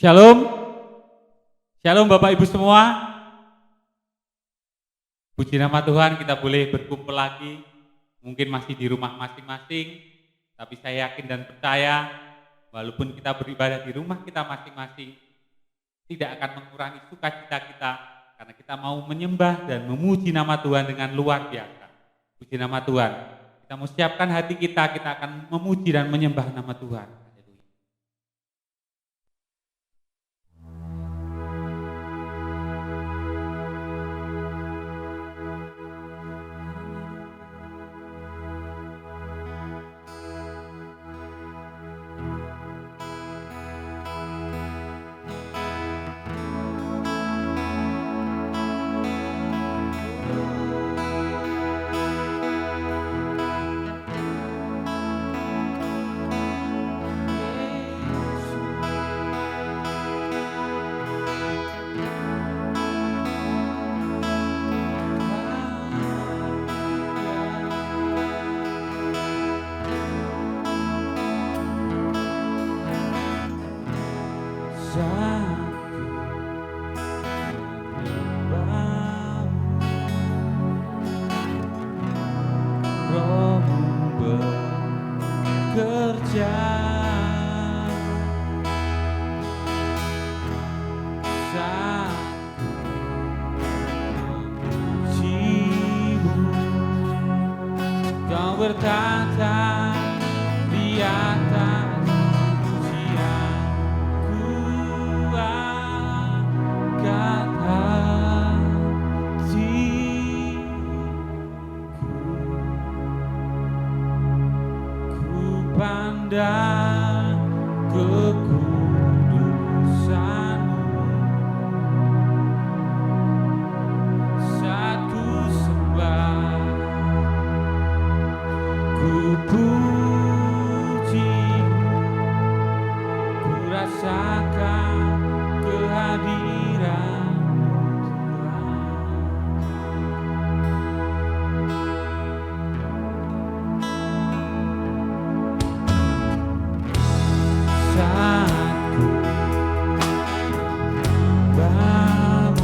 Shalom, shalom Bapak Ibu semua. Puji nama Tuhan, kita boleh berkumpul lagi. Mungkin masih di rumah masing-masing, tapi saya yakin dan percaya walaupun kita beribadah di rumah kita masing-masing, tidak akan mengurangi sukacita kita karena kita mau menyembah dan memuji nama Tuhan dengan luar biasa. Puji nama Tuhan. Kita mau siapkan hati kita akan memuji dan menyembah nama Tuhan. Bertata di atas pujianku angkat hatiku, ku pandang kekudusan-Mu saat ku sembah. Ku puji, ku rasakan kehadiran Tuhan. Saat ku bangun,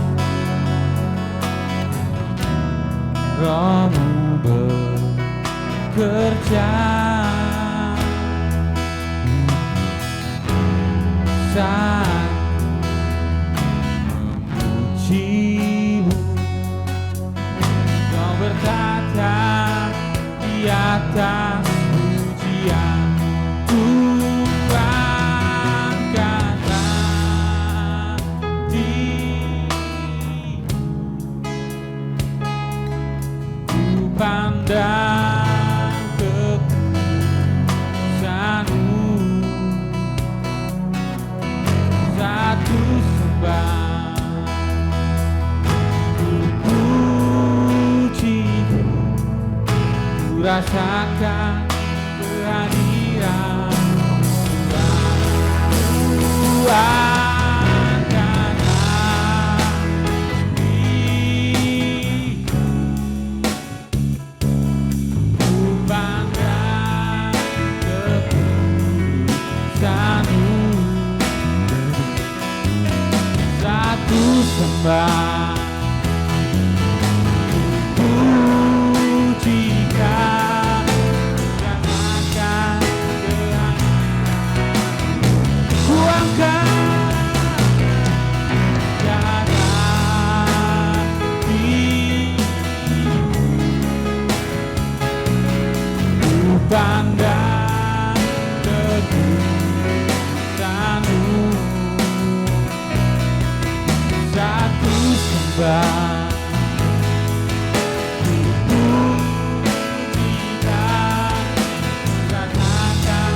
Roh-Mu bekerja. Saat memuji-Mu, Kau bertata di atas pujian. Tuhan kata ku pandang kekudusan-Mu saat ku sembah. Ku puji, ku rasakan kehadiran Tuhan. Tuhan pandang kekudusan-Mu saat ku sembah. Ku pujikan, rasakan kehadiran. Ku angkat ku pandang kekudusan-Mu saat ku sembah. Ku pujikan, rasakan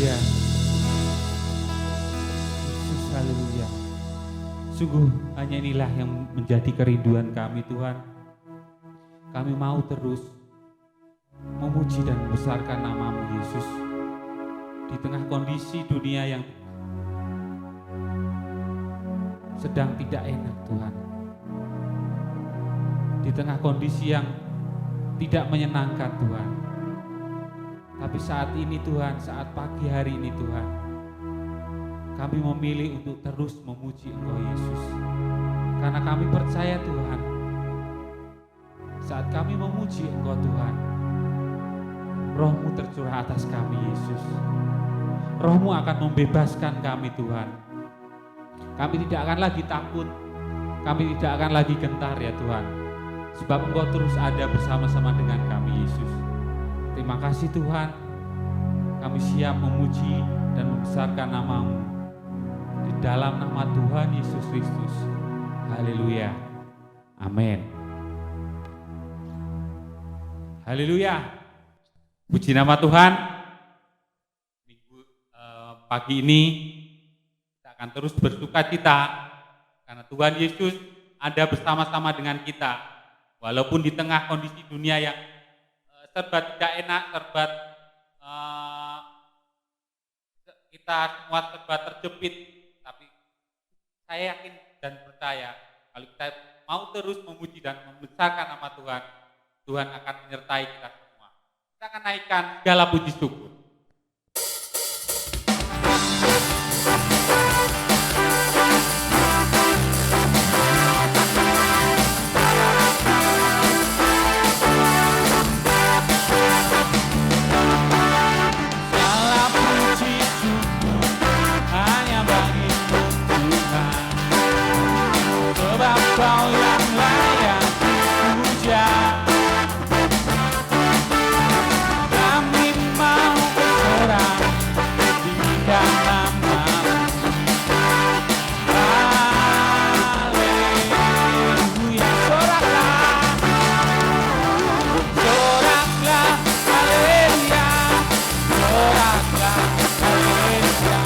Haleluya. Yesus, haleluya. Sungguh hanya inilah yang menjadi kerinduan kami Tuhan. Kami mau terus memuji dan membesarkan nama-Mu Yesus. Di tengah kondisi dunia yang sedang tidak enak Tuhan. Di tengah kondisi yang tidak menyenangkan Tuhan. Tapi saat ini Tuhan, saat pagi hari ini Tuhan, kami memilih untuk terus memuji Engkau Yesus. Karena kami percaya Tuhan, saat kami memuji Engkau Tuhan, Roh-Mu tercurah atas kami Yesus. Roh-Mu akan membebaskan kami Tuhan. Kami tidak akan lagi takut, kami tidak akan lagi gentar ya Tuhan. Sebab Engkau terus ada bersama-sama dengan kami Yesus. Terima kasih Tuhan, kami siap memuji dan membesarkan nama-Mu. Di dalam nama Tuhan Yesus Kristus. Haleluya. Amin. Haleluya. Puji nama Tuhan. Pagi ini kita akan terus bersuka cita karena Tuhan Yesus ada bersama-sama dengan kita. Walaupun di tengah kondisi dunia yang serba tidak enak, serba kita semua serba terjepit, tapi saya yakin dan percaya kalau kita mau terus memuji dan membesarkan nama Tuhan, Tuhan akan menyertai kita semua. Kita akan naikkan segala puji syukur. Kau yang layak puja. Kami mau bersorak di dalam nama-Mu. Haleluya. Soraklah, soraklah, haleluya. Soraklah, haleluya.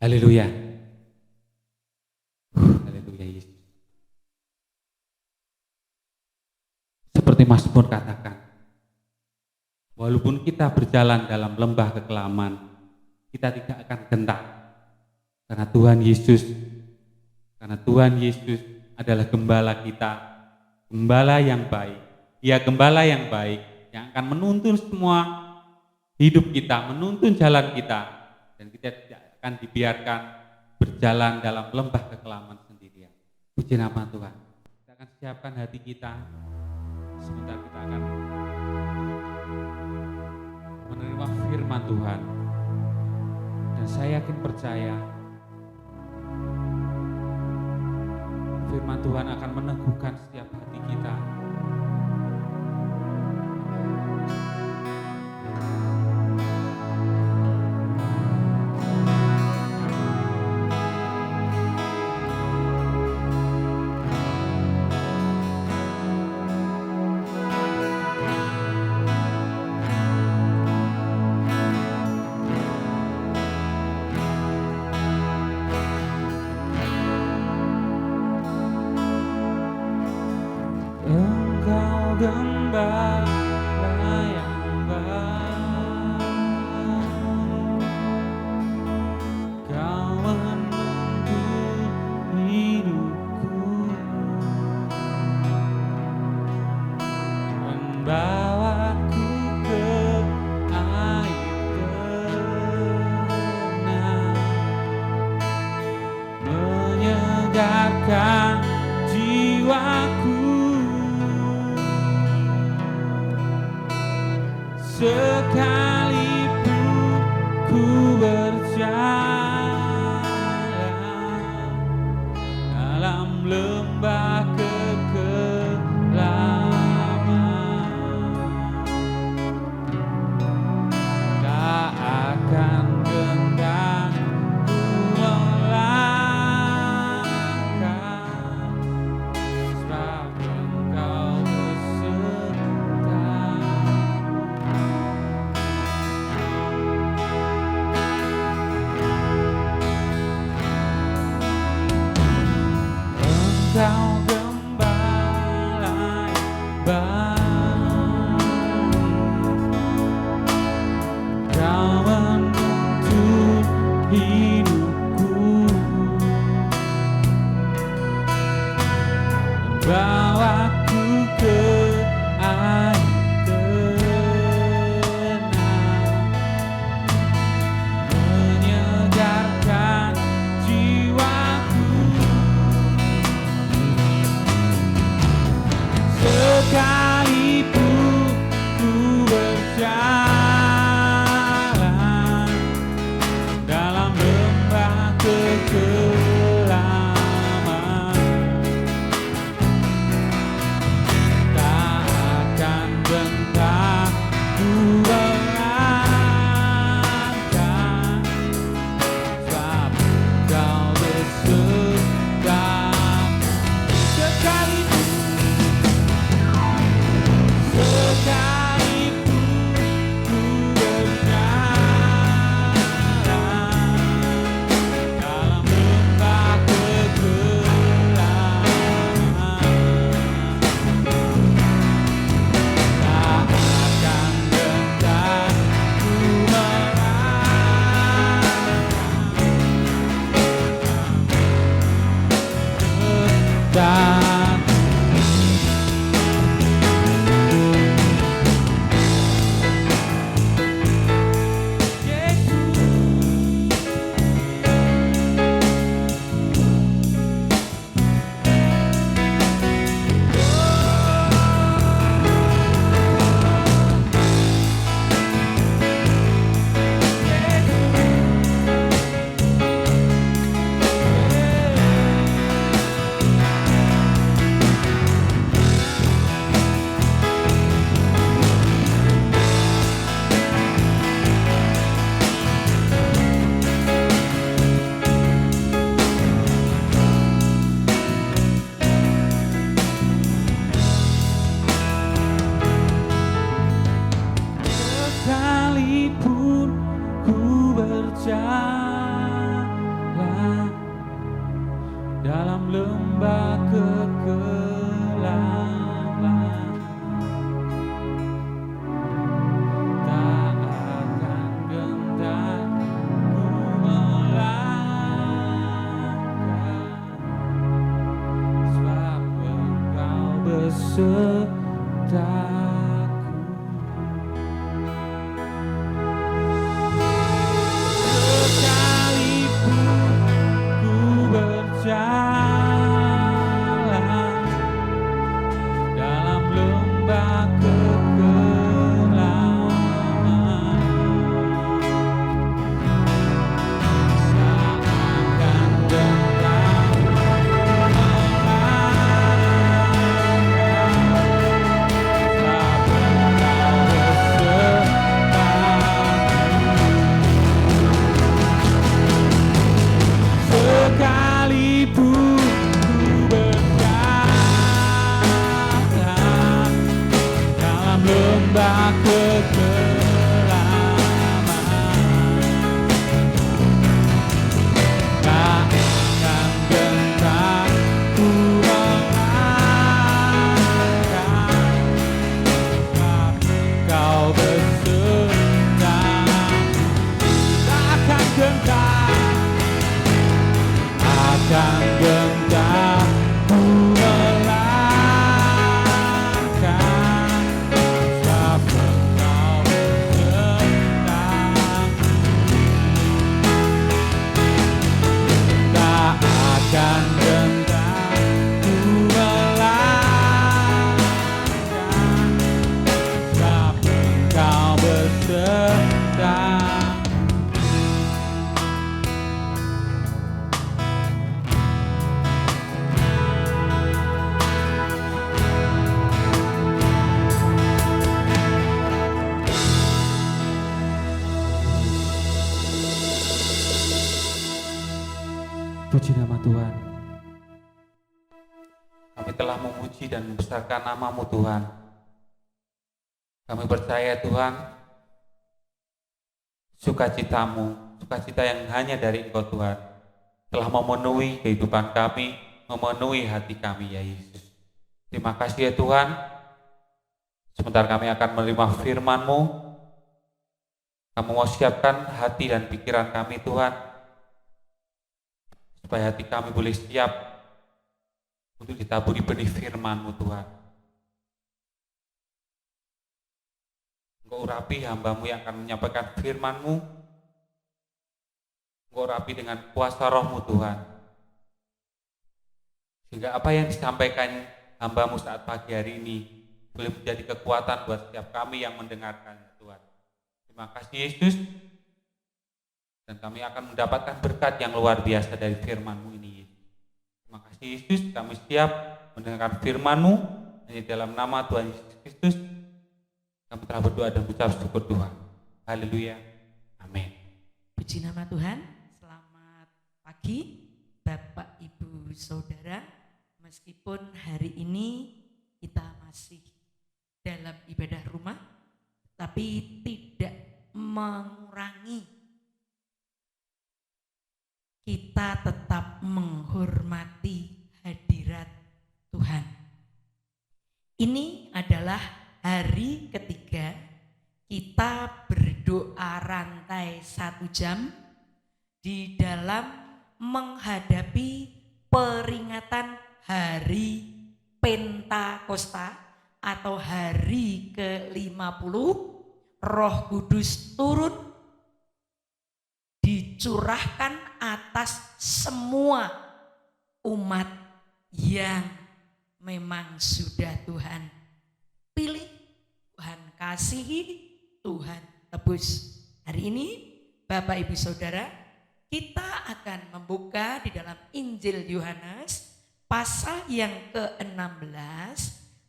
Haleluya. Haleluya Yesus. Seperti Mazmur katakan, walaupun kita berjalan dalam lembah kekelaman, kita tidak akan gentar. Karena Tuhan Yesus adalah gembala kita, gembala yang baik. Dia gembala yang baik yang akan menuntun semua hidup kita, menuntun jalan kita, dan kita tidak akan dibiarkan berjalan dalam lembah kekelaman sendirian. Puji nama Tuhan. Kita akan siapkan hati kita. Sebentar kita akan menerima firman Tuhan. Dan saya yakin percaya firman Tuhan akan meneguhkan setiap hati kita. Engkau gembala yang baik, Kau menuntun hidupku, membawaku ke air tenang, menyegarkan jiwaku. Sekalipun ku berjalan dalam lembah kekelaman, tak akan gentar ku melangkah, sebab Engkau beserta. Engkau gembala yang baik, Kau menuntun hidupku, membawaku ke air tenang, menyegarkan jiwaku. Sekalipun ku berjalan dalam lembah kekelaman, tak akan gentar ku melangkah, sebab Kau besertaku. Sekalipun ku berjalan dalam lembah kekelaman, tak akan gentar ku melangkah. Sekalipun ku berjalan dalam lembah kekelaman, tak akan gentar ku melangkah, Sekalipun ku berjalan dalam lembah kegelapan, seakan gentar sekalipun ku berjalan dalam lembah kegelapan, tak akan gentar ku melangkah, sebab Engkau besertaku. Tak akan gentar ku melangkah, sebab Engkau besertaku. Tak akan gentar ku melangkah, sebab Engkau besertaku. Puji nama Tuhan. Kami telah memuji dan membesarkan nama-Mu Tuhan. Kami percaya Tuhan, sukacita-Mu, sukacita yang hanya dari Engkau Tuhan, telah memenuhi kehidupan kami, memenuhi hati kami ya Yesus. Terima kasih ya Tuhan. Sebentar kami akan menerima firman-Mu. Kamu mau siapkan hati dan pikiran kami Tuhan, supaya hati kami boleh siap untuk ditaburi benih firman-Mu Tuhan. Engkau urapi hamba-Mu yang akan menyampaikan firman-Mu. Engkau urapi dengan kuasa Roh-Mu Tuhan, sehingga apa yang disampaikan hamba-Mu saat pagi hari ini boleh menjadi kekuatan buat setiap kami yang mendengarkannya Tuhan. Terima kasih Yesus. Dan kami akan mendapatkan berkat yang luar biasa dari firman-Mu ini. Terima kasih Yesus, kami siap mendengarkan firman-Mu. Hanya dalam nama Tuhan Yesus Kristus kami telah berdoa dan mengucap syukur Tuhan. Haleluya. Amin. Puji nama Tuhan. Selamat pagi Bapak, Ibu, Saudara. Meskipun hari ini kita masih dalam ibadah rumah, tapi tidak mengurangi kita tetap menghormati hadirat Tuhan. Ini adalah hari ketiga kita berdoa rantai 1 jam di dalam menghadapi peringatan hari Pentakosta atau hari ke-50. Roh Kudus turun dicurahkan atas semua umat yang memang sudah Tuhan pilih, Tuhan kasihi, Tuhan tebus. Hari ini Bapak Ibu Saudara, kita akan membuka di dalam Injil Yohanes pasal yang ke-16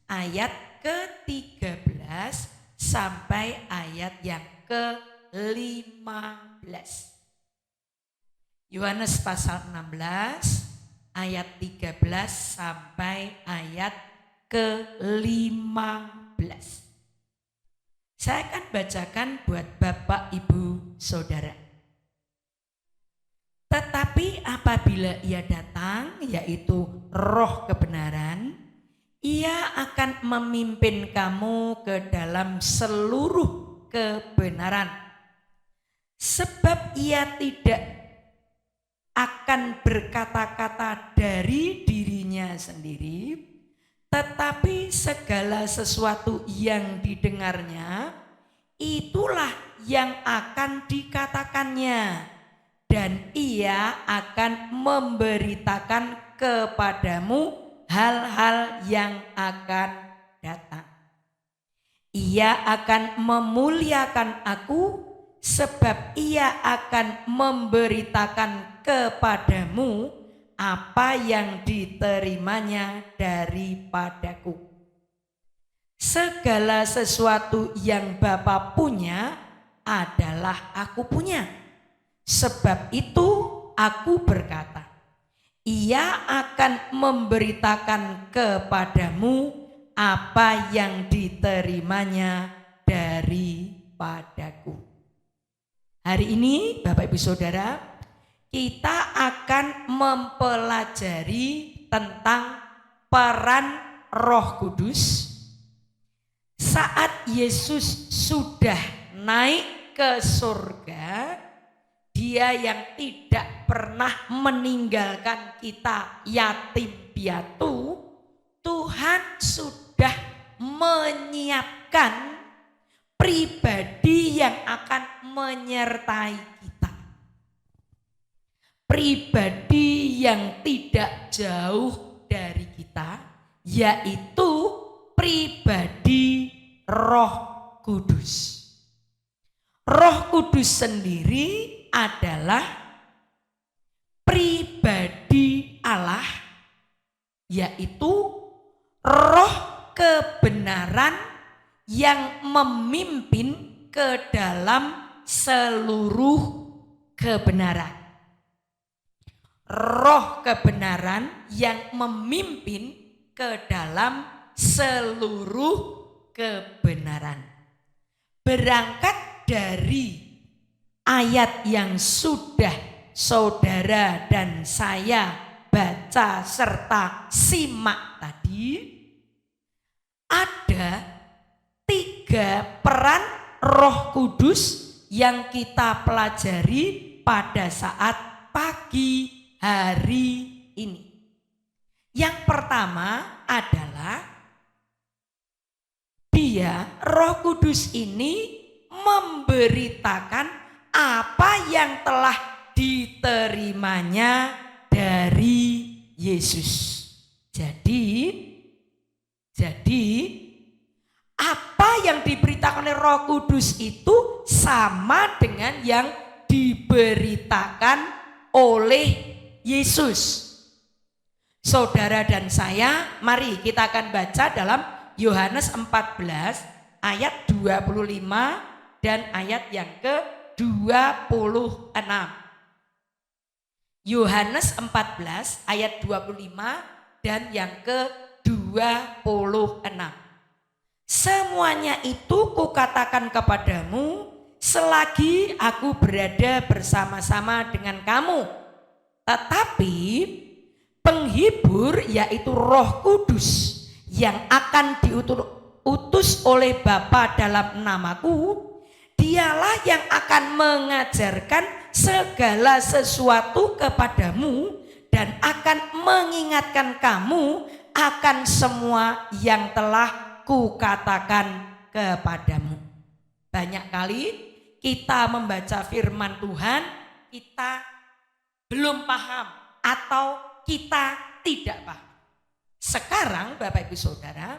ayat ke-13 sampai ayat yang ke-15. Yohanes pasal 16 ayat 13 sampai ayat ke-15. Saya akan bacakan buat Bapak, Ibu, Saudara. Tetapi apabila ia datang, yaitu Roh kebenaran, ia akan memimpin kamu ke dalam seluruh kebenaran. Sebab ia tidak akan berkata-kata dari dirinya sendiri, tetapi segala sesuatu yang didengarnya itulah yang akan dikatakannya, dan ia akan memberitakan kepadamu hal-hal yang akan datang. Ia akan memuliakan aku, sebab ia akan memberitakan kepadamu apa yang diterimanya daripadaku. Segala sesuatu yang Bapa punya adalah aku punya. Sebab itu aku berkata, ia akan memberitakan kepadamu apa yang diterimanya daripadaku. Hari ini Bapak Ibu Saudara, kita akan mempelajari tentang peran Roh Kudus saat Yesus sudah naik ke surga. Dia yang tidak pernah meninggalkan kita yatim piatu, Tuhan sudah menyiapkan pribadi yang akan menyertai kita. Pribadi yang tidak jauh dari kita, yaitu pribadi Roh Kudus. Roh Kudus sendiri adalah pribadi Allah, yaitu roh kebenaran yang memimpin ke dalam seluruh kebenaran. Roh kebenaran yang memimpin ke dalam seluruh kebenaran. Berangkat dari ayat yang sudah saudara dan saya baca serta simak tadi, ada 3 peran Roh Kudus yang kita pelajari pada saat pagi hari ini. Yang pertama adalah Roh Kudus ini memberitakan apa yang telah diterimanya dari Yesus. Jadi apa yang diberitakan oleh Roh Kudus itu sama dengan yang diberitakan oleh Yesus. Saudara dan saya, mari kita akan baca dalam Yohanes 14 ayat 25 dan ayat yang ke-26. Yohanes 14 ayat 25 dan yang ke-26. Semuanya itu kukatakan kepadamu selagi aku berada bersama-sama dengan kamu. Tetapi penghibur, yaitu Roh Kudus yang akan diutus oleh Bapa dalam namaku, dialah yang akan mengajarkan segala sesuatu kepadamu dan akan mengingatkan kamu akan semua yang telah kukatakan kepadamu. Banyak kali kita membaca firman Tuhan, kita belum paham atau kita tidak paham. Sekarang Bapak Ibu Saudara,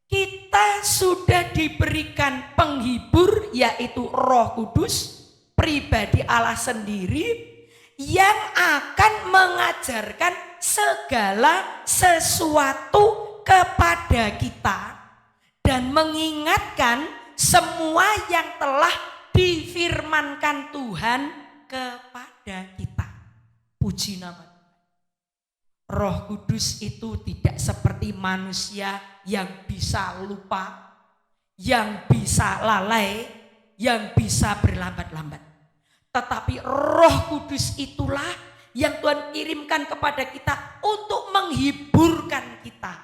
kita sudah diberikan penghibur, yaitu Roh Kudus, pribadi Allah sendiri, yang akan mengajarkan segala sesuatu kepada kita dan mengingatkan semua yang telah difirmankan Tuhan kepada kita. Puji nama Tuhan. Roh Kudus itu tidak seperti manusia yang bisa lupa, yang bisa lalai, yang bisa berlambat-lambat. Tetapi Roh Kudus itulah yang Tuhan kirimkan kepada kita untuk menghiburkan kita,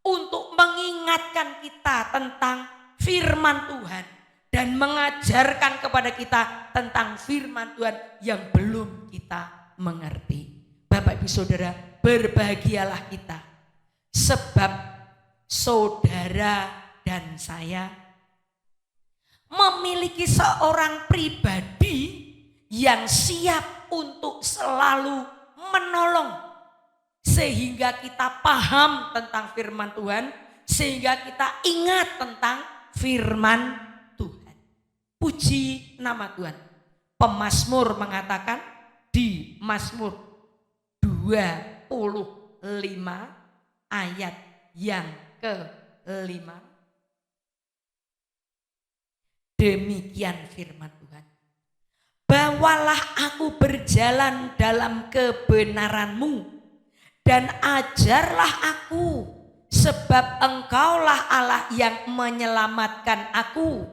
untuk mengingatkan kita tentang firman Tuhan dan mengajarkan kepada kita tentang firman Tuhan yang belum kita mengerti. Bapak Ibu Saudara, berbahagialah kita, sebab saudara dan saya memiliki seorang pribadi yang siap untuk selalu menolong, sehingga kita paham tentang firman Tuhan, sehingga kita ingat tentang firman Tuhan. Puji nama Tuhan. Pemazmur mengatakan di Mazmur 25 ayat yang ke-5. Demikian firman Tuhan. Bawalah aku berjalan dalam kebenaran-Mu dan ajarlah aku, sebab Engkaulah Allah yang menyelamatkan aku.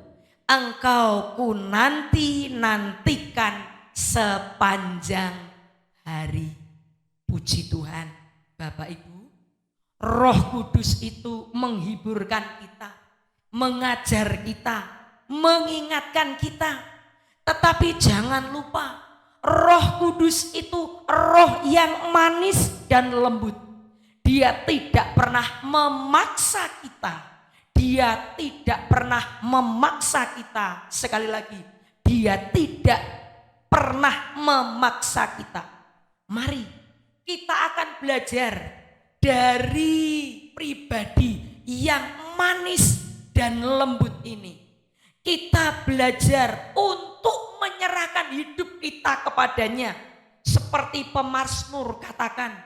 Engkau ku nantikan sepanjang hari. Puji Tuhan. Bapak Ibu, Roh Kudus itu menghiburkan kita, mengajar kita, mengingatkan kita. Tetapi jangan lupa, Roh Kudus itu roh yang manis dan lembut. Dia tidak pernah memaksa kita. Dia tidak pernah memaksa kita. Sekali lagi, dia tidak pernah memaksa kita. Mari kita akan belajar dari pribadi yang manis dan lembut ini. Kita belajar untuk menyerahkan hidup kita kepadanya. Seperti pemazmur katakan,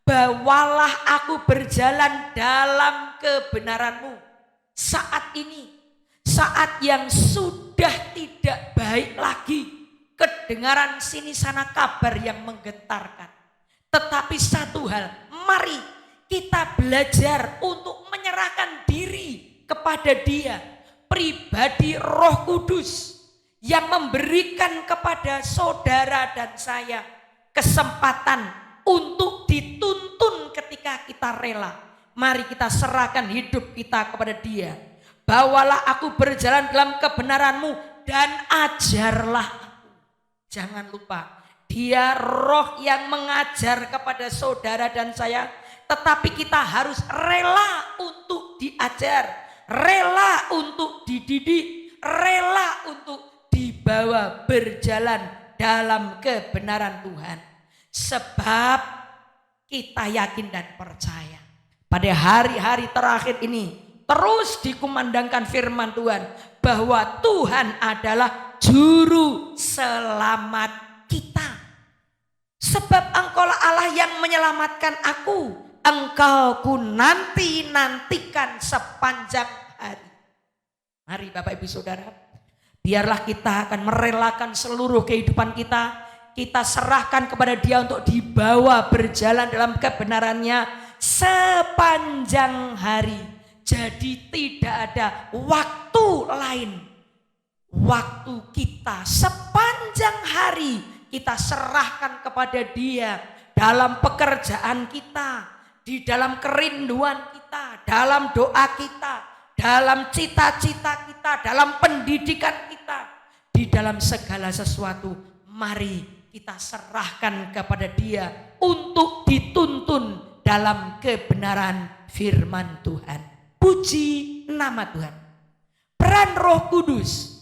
bawalah aku berjalan dalam kebenaran-Mu. Saat ini, saat yang sudah tidak baik lagi, kedengaran sini sana kabar yang menggetarkan. Tetapi satu hal, mari kita belajar untuk menyerahkan diri kepada Dia. Pribadi Roh Kudus yang memberikan kepada saudara dan saya kesempatan untuk dituntun ketika kita rela. Mari kita serahkan hidup kita kepada Dia. Bawalah aku berjalan dalam kebenaran-Mu dan ajarlah aku. Jangan lupa, Dia roh yang mengajar kepada saudara dan saya, tetapi kita harus rela untuk diajar. Rela untuk dididik, rela untuk dibawa berjalan dalam kebenaran Tuhan. Sebab kita yakin dan percaya pada hari-hari terakhir ini terus dikumandangkan firman Tuhan bahwa Tuhan adalah juru selamat kita. Sebab Engkaulah Allah yang menyelamatkan aku. Engkau ku nantikan sepanjang hari. Mari Bapak Ibu Saudara, biarlah kita akan merelakan seluruh kehidupan kita. Kita serahkan kepada Dia untuk dibawa berjalan dalam kebenarannya sepanjang hari. Jadi tidak ada waktu lain. Waktu kita sepanjang hari kita serahkan kepada Dia dalam pekerjaan kita, di dalam kerinduan kita, dalam doa kita, dalam cita-cita kita, dalam pendidikan kita, di dalam segala sesuatu. Mari kita serahkan kepada Dia untuk dituntun dalam kebenaran firman Tuhan. Puji nama Tuhan. Peran Roh Kudus,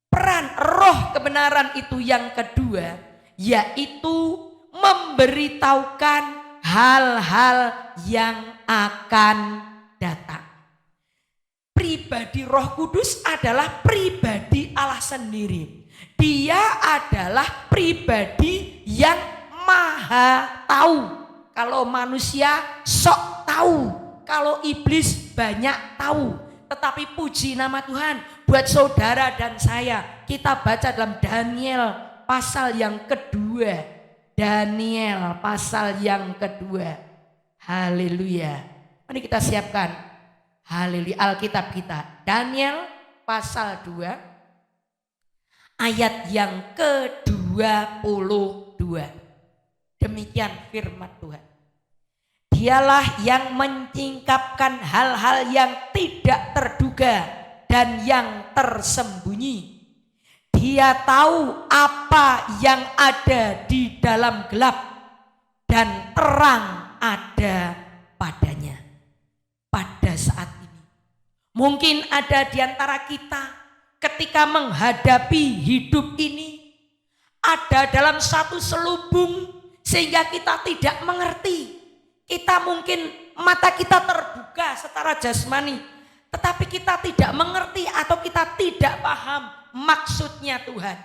peran roh kebenaran itu yang kedua, yaitu memberitahukan hal-hal yang akan datang. Pribadi Roh Kudus adalah pribadi Allah sendiri. Dia adalah pribadi yang maha tahu. Kalau manusia sok tahu, kalau iblis banyak tahu. Tetapi puji nama Tuhan, buat saudara dan saya, kita baca dalam Daniel pasal yang kedua. Daniel pasal yang kedua. Haleluya. Mari kita siapkan. Haleluya, Alkitab kita. Daniel pasal 2 ayat yang ke-22. Demikian firman Tuhan. Dialah yang menyingkapkan hal-hal yang tidak terduga dan yang tersembunyi. Dia tahu apa yang ada di dalam gelap dan terang ada padanya. Pada Mungkin ada di antara kita ketika menghadapi hidup ini, ada dalam satu selubung sehingga kita tidak mengerti. Kita mungkin mata kita terbuka secara jasmani, tetapi kita tidak mengerti atau kita tidak paham maksudnya Tuhan.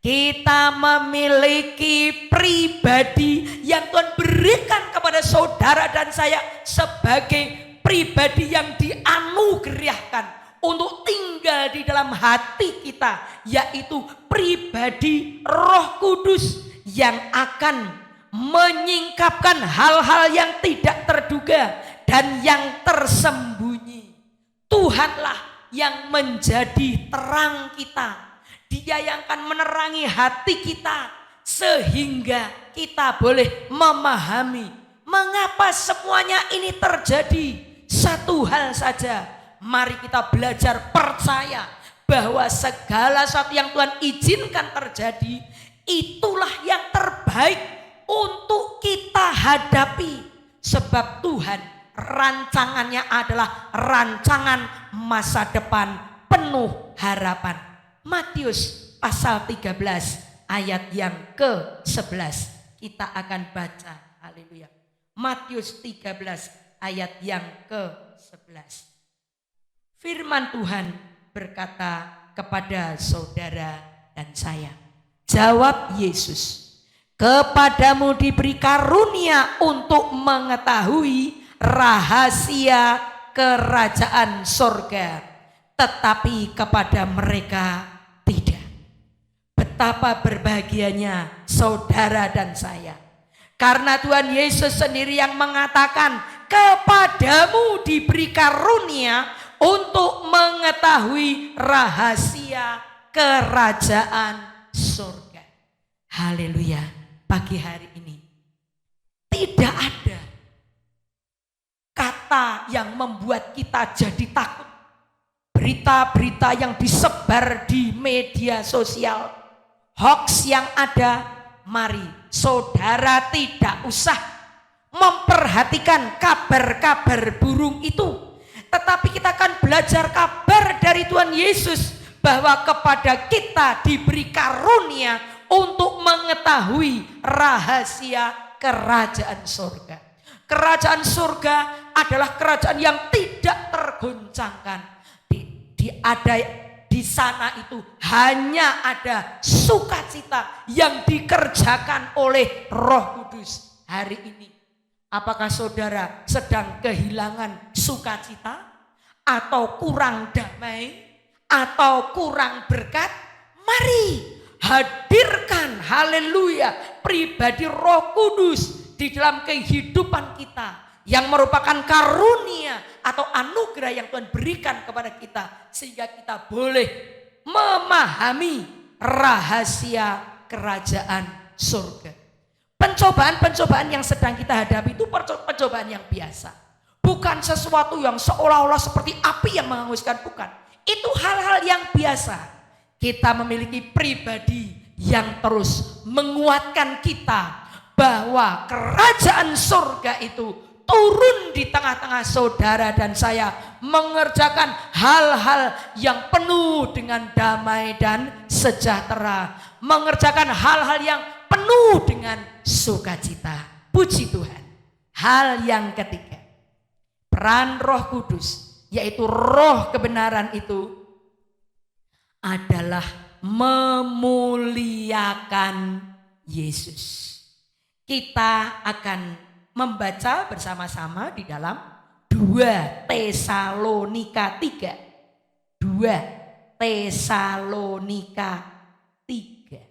Kita memiliki pribadi yang Tuhan berikan kepada saudara dan saya sebagai pribadi yang dianugerahkan untuk tinggal di dalam hati kita, yaitu pribadi Roh Kudus yang akan menyingkapkan hal-hal yang tidak terduga dan yang tersembunyi. Tuhanlah yang menjadi terang kita. Dia yang akan menerangi hati kita sehingga kita boleh memahami mengapa semuanya ini terjadi. Satu hal saja, mari kita belajar percaya bahwa segala sesuatu yang Tuhan izinkan terjadi itulah yang terbaik untuk kita hadapi. Sebab Tuhan rancangannya adalah rancangan masa depan penuh harapan. Matius pasal 13 ayat yang ke-11 kita akan baca. Haleluya. Matius 13 ayat yang ke-11. Firman Tuhan berkata kepada saudara dan saya. Jawab Yesus, kepadamu diberi karunia untuk mengetahui rahasia kerajaan sorga, tetapi kepada mereka tidak. Betapa berbahagianya saudara dan saya, karena Tuhan Yesus sendiri yang mengatakan kepadamu diberi karunia untuk mengetahui rahasia kerajaan surga. Haleluya. Pagi hari ini tidak ada kata yang membuat kita jadi takut. Berita-berita yang disebar di media sosial, hoax yang ada, mari saudara tidak usah memperhatikan kabar-kabar burung itu. Tetapi kita akan belajar kabar dari Tuhan Yesus bahwa kepada kita diberi karunia untuk mengetahui rahasia kerajaan surga. Kerajaan surga adalah kerajaan yang tidak tergoncangkan. Di sana itu hanya ada sukacita yang dikerjakan oleh Roh Kudus. Hari ini apakah saudara sedang kehilangan sukacita atau kurang damai atau kurang berkat? Mari hadirkan, haleluya, pribadi Roh Kudus di dalam kehidupan kita yang merupakan karunia atau anugerah yang Tuhan berikan kepada kita sehingga kita boleh memahami rahasia kerajaan surga. Pencobaan-pencobaan yang sedang kita hadapi itu pencobaan yang biasa, bukan sesuatu yang seolah-olah seperti api yang menghanguskan, bukan. Itu hal-hal yang biasa. Kita memiliki pribadi yang terus menguatkan kita bahwa kerajaan surga itu turun di tengah-tengah saudara dan saya, mengerjakan hal-hal yang penuh dengan damai dan sejahtera, mengerjakan hal-hal yang penuh dengan sukacita. Puji Tuhan. Hal yang ketiga, peran Roh Kudus, yaitu roh kebenaran itu adalah memuliakan Yesus. Kita akan membaca bersama-sama di dalam 2 Tesalonika 3. 2 Tesalonika 3.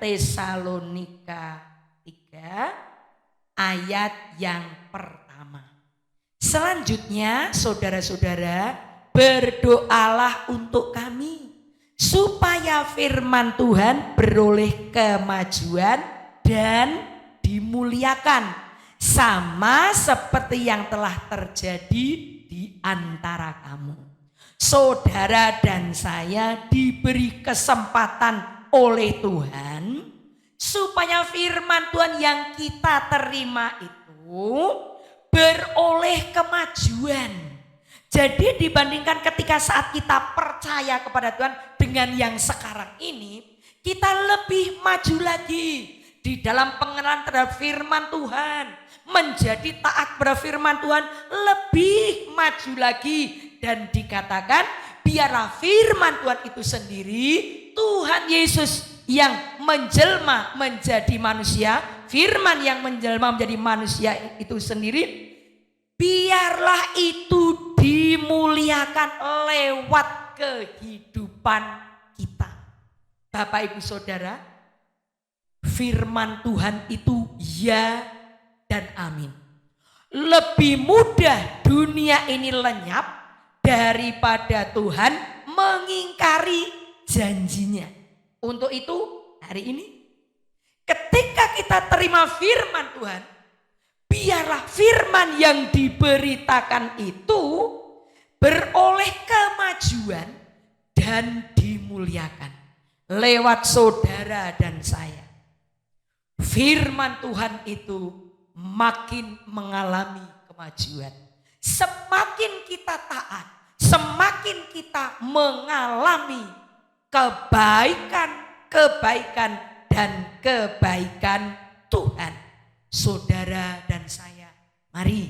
Tesalonika 3 ayat yang pertama. Selanjutnya saudara-saudara, berdoalah untuk kami supaya firman Tuhan beroleh kemajuan dan dimuliakan, sama seperti yang telah terjadi di antara kamu. Saudara dan saya diberi kesempatan oleh Tuhan supaya firman Tuhan yang kita terima itu beroleh kemajuan. Jadi dibandingkan ketika saat kita percaya kepada Tuhan dengan yang sekarang ini, kita lebih maju lagi di dalam pengenalan terhadap firman Tuhan, menjadi taat pada firman Tuhan, lebih maju lagi. Dan dikatakan biarlah firman Tuhan itu sendiri, Tuhan Yesus yang menjelma menjadi manusia, firman yang menjelma menjadi manusia itu sendiri, biarlah itu dimuliakan lewat kehidupan kita. Bapak Ibu Saudara, firman Tuhan itu ya dan amin. Lebih mudah dunia ini lenyap daripada Tuhan mengingkari janjinya. Untuk itu hari ini ketika kita terima firman Tuhan, biarlah firman yang diberitakan itu beroleh kemajuan dan dimuliakan lewat saudara dan saya. Firman Tuhan itu makin mengalami kemajuan. Semakin kita taat, semakin kita mengalami kebaikan dan kebaikan Tuhan. Saudara dan saya, mari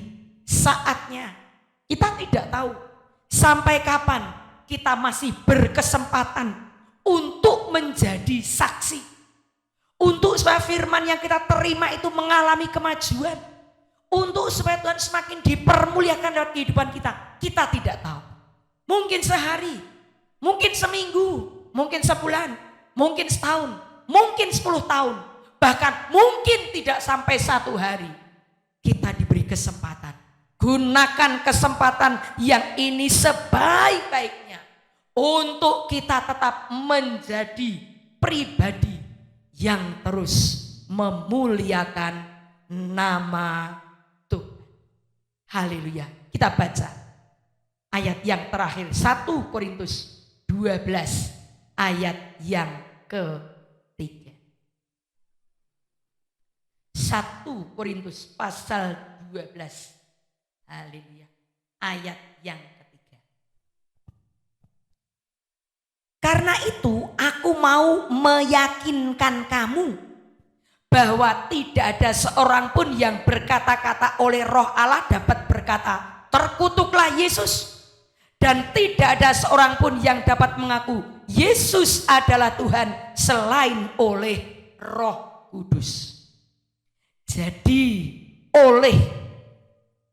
saatnya, kita tidak tahu sampai kapan kita masih berkesempatan untuk menjadi saksi, untuk supaya firman yang kita terima itu mengalami kemajuan, untuk supaya Tuhan semakin dipermuliakan dalam kehidupan kita. Kita tidak tahu, mungkin sehari, mungkin seminggu, mungkin sebulan, mungkin setahun, mungkin 10 tahun, bahkan mungkin tidak sampai 1 hari. Kita diberi kesempatan, gunakan kesempatan yang ini sebaik-baiknya untuk kita tetap menjadi pribadi yang terus memuliakan nama Tuhan. Haleluya. Kita baca ayat yang terakhir, 1 Korintus 12 ayat yang ke-3. 1 Korintus pasal 12. Haleluya. Ayat yang ke-3. Karena itu aku mau meyakinkan kamu bahwa tidak ada seorang pun yang berkata-kata oleh Roh Allah dapat berkata, terkutuklah Yesus. Dan tidak ada seorang pun yang dapat mengaku Yesus adalah Tuhan selain oleh Roh Kudus. Jadi oleh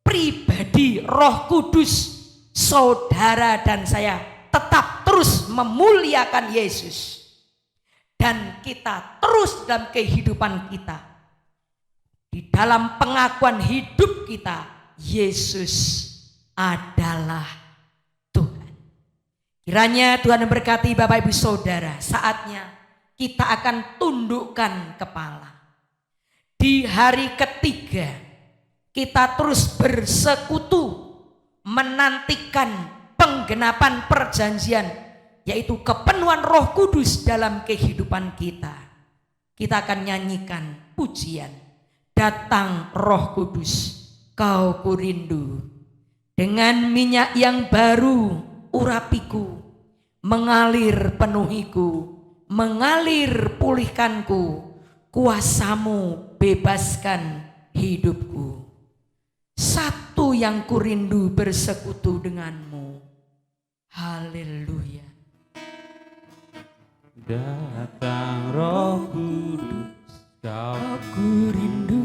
pribadi Roh Kudus, saudara dan saya tetap terus memuliakan Yesus. Dan kita terus dalam kehidupan kita, di dalam pengakuan hidup kita, Yesus adalah Tuhan. Kiranya Tuhan memberkati Bapak Ibu Saudara. Saatnya kita akan tundukkan kepala. Di hari ketiga kita terus bersekutu menantikan penggenapan perjanjian, yaitu kepenuhan Roh Kudus dalam kehidupan kita. Kita akan nyanyikan pujian, datang Roh Kudus, kau kurindu. Dengan minyak yang baru urapiku, mengalir penuhiku, mengalir pulihkanku, kuasamu bebaskan hidupku. Satu yang kurindu bersekutu denganmu. Haleluya. Datang Roh Kudus, kau kurindu.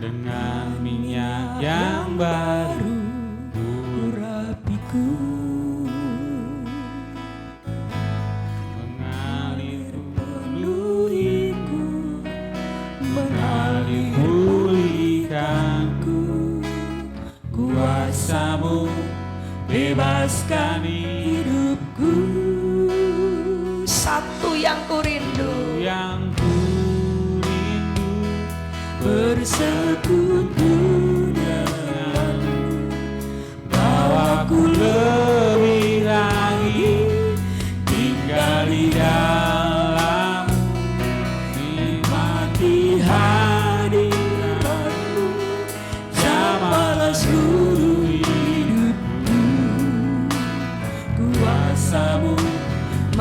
dengan minyak yang baru urapiku, mengalir penuhiku, mengalir pulihkanku, kuasamu bebaskan hidupku. Satu yang kurindu, Yang kurindu bersekutu denganmu, bawaku lebih lagi tinggal di dalam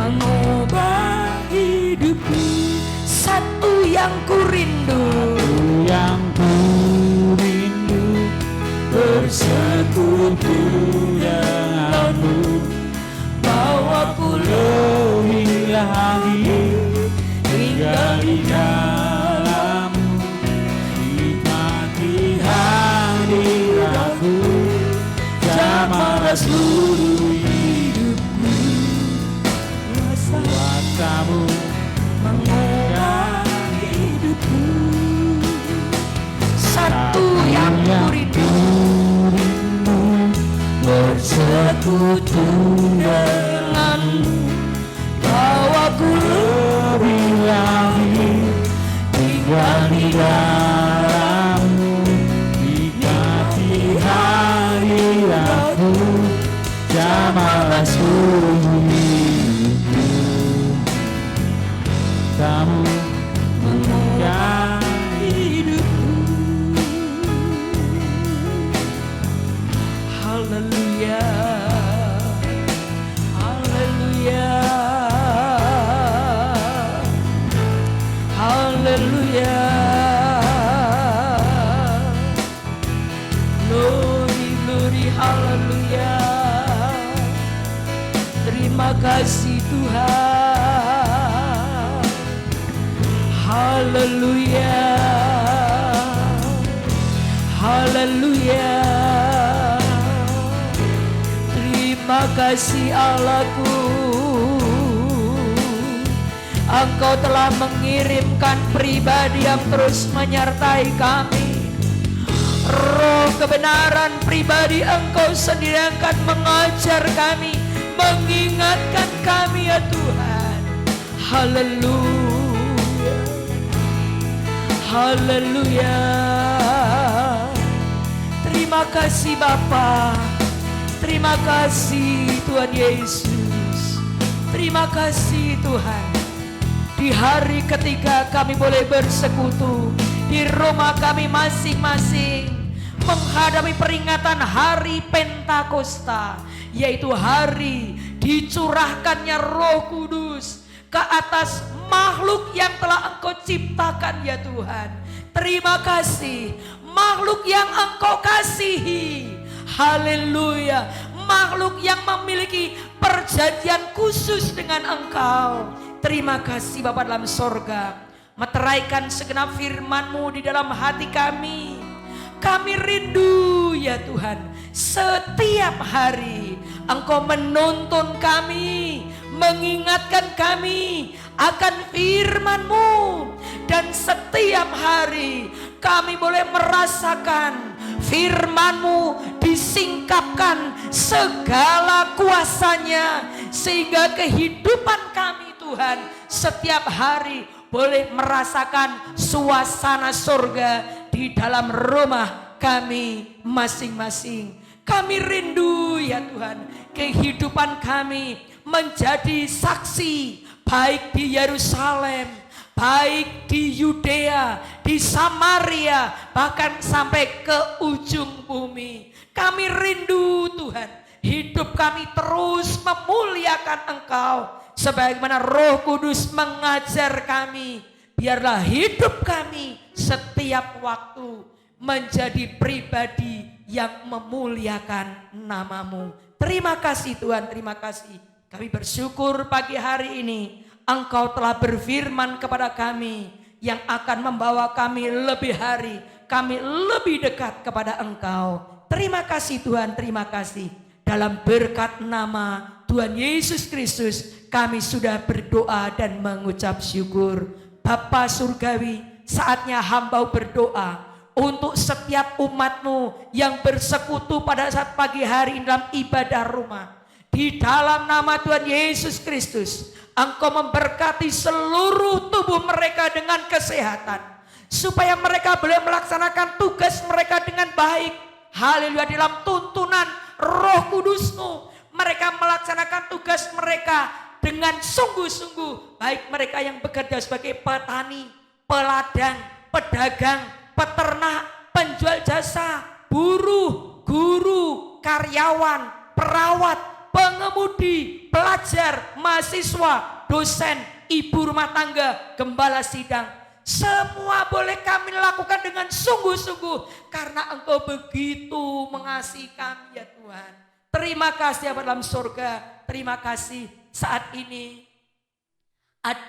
mengubah hidupku. Satu yang ku rindu, yang ku rindu, bersekutu denganmu, bawaku lebih lagi tinggal di dalammu, nikmati hadiratmu, jamahlah seluruh hidupku, kuasamu mengubah hidupku. Satu yang ku rindu, bersekutu denganmu, bawaku lebih lagi tinggal di dalammu, nikmati hadiratmu, jamahlah seluruh hidupku, kamu mengubah hidupku. haleluya, haleluya, haleluya. Glory, glory, haleluya. Terima kasih Tuhan. Haleluya, haleluya. Terima kasih Allahku, Engkau telah mengirimkan pribadi yang terus menyertai kami. Roh kebenaran pribadi Engkau sendiri akan mengajar kami, mengingatkan kami ya Tuhan. Haleluya, haleluya. Terima kasih Bapa, terima kasih Tuhan Yesus, terima kasih Tuhan. Di hari ketiga kami boleh bersekutu di rumah kami masing-masing, menghadapi peringatan hari Pentakosta, yaitu hari dicurahkannya Roh Kudus ke atas makhluk yang telah Engkau ciptakan ya Tuhan. Terima kasih makhluk yang Engkau kasihi. Haleluya, makhluk yang memiliki perjanjian khusus dengan Engkau. Terima kasih Bapa dalam sorga, meteraikan segenap firman-Mu di dalam hati kami. Kami rindu ya Tuhan, setiap hari Engkau menuntun kami, mengingatkan kami akan firman-Mu. Dan setiap hari kami boleh merasakan firman-Mu disingkapkan segala kuasanya, sehingga kehidupan kami Tuhan setiap hari boleh merasakan suasana surga di dalam rumah kami masing-masing. Kami rindu ya Tuhan, kehidupan kami menjadi saksi, baik di Yerusalem, baik di Yudea, di Samaria, bahkan sampai ke ujung bumi. Kami rindu Tuhan, hidup kami terus memuliakan Engkau, sebagaimana Roh Kudus mengajar kami. Biarlah hidup kami setiap waktu menjadi pribadi yang memuliakan nama-Mu. Terima kasih Tuhan, terima kasih. Kami bersyukur pagi hari ini Engkau telah berfirman kepada kami yang akan membawa kami lebih hari, kami lebih dekat kepada Engkau. Terima kasih Tuhan, terima kasih. Dalam berkat nama Tuhan Yesus Kristus kami sudah berdoa dan mengucap syukur. Bapa Surgawi, saatnya hamba berdoa untuk setiap umat-Mu yang bersekutu pada saat pagi hari dalam ibadah rumah. Di dalam nama Tuhan Yesus Kristus, Engkau memberkati seluruh tubuh mereka dengan kesehatan, supaya mereka boleh melaksanakan tugas mereka dengan baik. Haleluya, dalam tuntunan Roh Kudus-Mu, mereka melaksanakan tugas mereka dengan sungguh-sungguh. Baik mereka yang bekerja sebagai petani, peladang, pedagang, peternak, penjual jasa, buruh, guru, karyawan, perawat, pengemudi, pengemudi, pelajar, mahasiswa, dosen, ibu rumah tangga, gembala sidang. Semua boleh kami lakukan dengan sungguh-sungguh karena Engkau begitu mengasihi kami ya Tuhan. Terima kasih Bapa dalam surga. Terima kasih saat ini.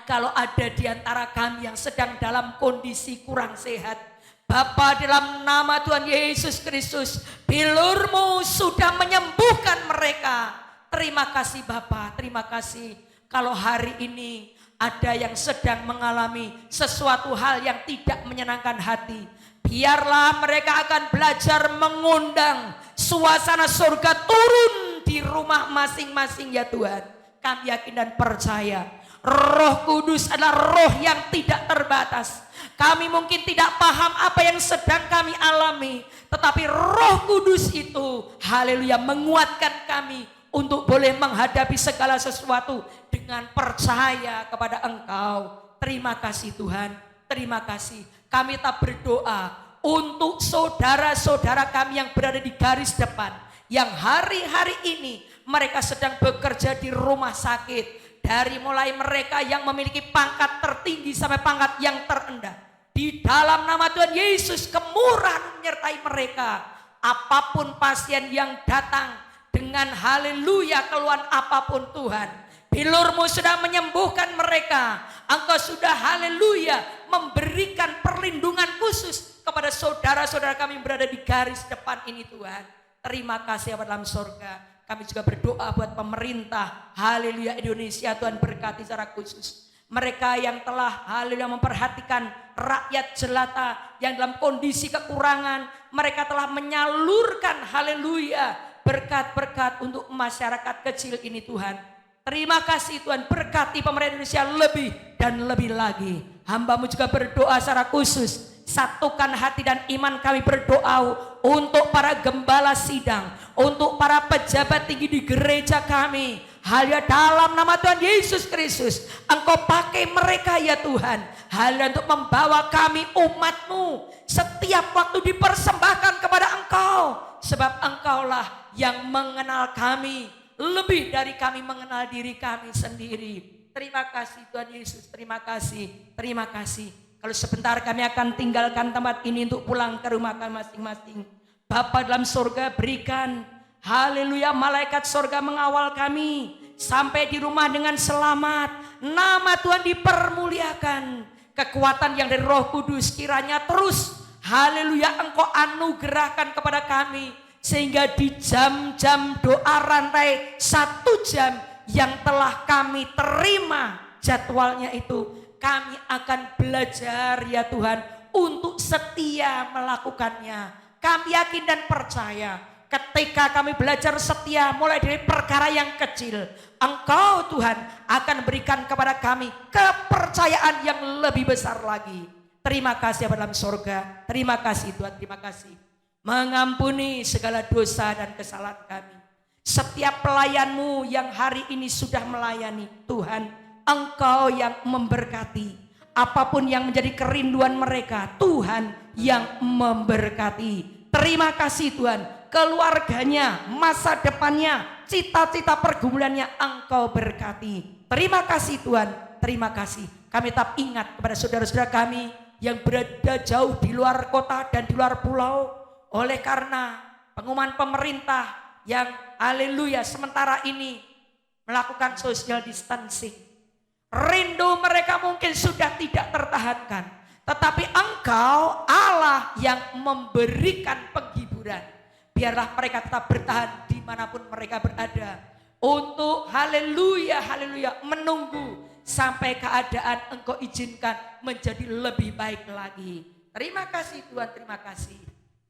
Kalau ada di antara kami yang sedang dalam kondisi kurang sehat, Bapa dalam nama Tuhan Yesus Kristus, bilur-Mu sudah menyembuhkan mereka. Terima kasih Bapa, terima kasih. Kalau hari ini ada yang sedang mengalami sesuatu hal yang tidak menyenangkan hati, biarlah mereka akan belajar mengundang suasana surga turun di rumah masing-masing ya Tuhan. Kami yakin dan percaya Roh Kudus adalah roh yang tidak terbatas. Kami mungkin tidak paham apa yang sedang kami alami, tetapi Roh Kudus itu, haleluya, menguatkan kami untuk boleh menghadapi segala sesuatu dengan percaya kepada Engkau. Terima kasih Tuhan, terima kasih. Kami tak berdoa untuk saudara-saudara kami yang berada di garis depan, yang hari-hari ini mereka sedang bekerja di rumah sakit. Dari mulai mereka yang memiliki pangkat tertinggi sampai pangkat yang terendah. Di dalam nama Tuhan Yesus, kemurahan menyertai mereka. Apapun pasien yang datang dengan haleluya keluhan apapun Tuhan, bilur-Mu sudah menyembuhkan mereka. Engkau sudah haleluya memberikan perlindungan khusus kepada saudara-saudara kami yang berada di garis depan ini Tuhan. Terima kasih Bapa dalam surga. Kami juga berdoa buat pemerintah, haleluya Indonesia, Tuhan berkati secara khusus. Mereka yang telah haleluya memperhatikan rakyat jelata yang dalam kondisi kekurangan, mereka telah menyalurkan haleluya berkat-berkat untuk masyarakat kecil ini Tuhan. Terima kasih Tuhan, berkati pemerintah Indonesia lebih dan lebih lagi. Hamba-Mu juga berdoa secara khusus, satukan hati dan iman kami berdoa untuk para gembala sidang, untuk para pejabat tinggi di gereja kami. Haleluya, dalam nama Tuhan Yesus Kristus, Engkau pakai mereka ya Tuhan, haleluya, untuk membawa kami umat-Mu setiap waktu dipersembahkan kepada Engkau. Sebab Engkaulah yang mengenal kami lebih dari kami mengenal diri kami sendiri. Terima kasih Tuhan Yesus, terima kasih, terima kasih. Kalau sebentar kami akan tinggalkan tempat ini untuk pulang ke rumah kami masing-masing. Bapa dalam surga, berikan haleluya malaikat surga mengawal kami sampai di rumah dengan selamat. Nama Tuhan dipermuliakan. Kekuatan yang dari Roh Kudus kiranya terus haleluya Engkau anugerahkan kepada kami, sehingga di jam-jam doa rantai 1 jam yang telah kami terima jadwalnya itu, kami akan belajar ya Tuhan untuk setia melakukannya. Kami yakin dan percaya ketika kami belajar setia mulai dari perkara yang kecil, Engkau Tuhan akan berikan kepada kami kepercayaan yang lebih besar lagi. Terima kasih dalam surga, terima kasih Tuhan, terima kasih. Mengampuni segala dosa dan kesalahan kami. Setiap pelayan-Mu yang hari ini sudah melayani Tuhan, Engkau yang memberkati. Apapun yang menjadi kerinduan mereka, Tuhan yang memberkati. Terima kasih Tuhan, keluarganya, masa depannya, cita-cita pergumulannya Engkau berkati. Terima kasih Tuhan, terima kasih. Kami tetap ingat kepada saudara-saudara kami yang berada jauh di luar kota dan di luar pulau, oleh karena pengumuman pemerintah yang haleluya sementara ini melakukan social distancing. Rindu mereka mungkin sudah tidak tertahankan, tetapi Engkau Allah yang memberikan penghiburan. Biarlah mereka tetap bertahan dimanapun mereka berada, untuk haleluya haleluya menunggu sampai keadaan Engkau izinkan menjadi lebih baik lagi. Terima kasih Tuhan, terima kasih.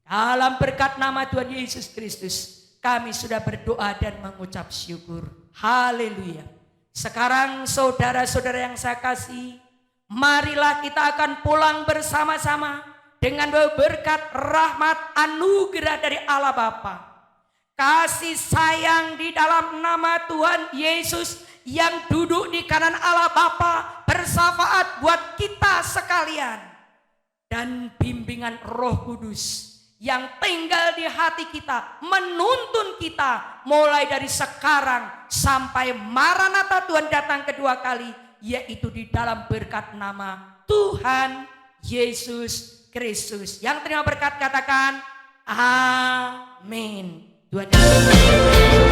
Dalam berkat nama Tuhan Yesus Kristus, kami sudah berdoa dan mengucap syukur. Haleluya. Sekarang saudara-saudara yang saya kasih, marilah kita akan pulang bersama-sama dengan berkat rahmat anugerah dari Allah Bapa. Kasih sayang di dalam nama Tuhan Yesus yang duduk di kanan Allah Bapa bersyafaat buat kita sekalian. Dan bimbingan Roh Kudus yang tinggal di hati kita, menuntun kita mulai dari sekarang sampai Maranatha Tuhan datang kedua kali, yaitu di dalam berkat nama Tuhan Yesus Kristus. Yang terima berkat katakan amin. Tuhan Yesus.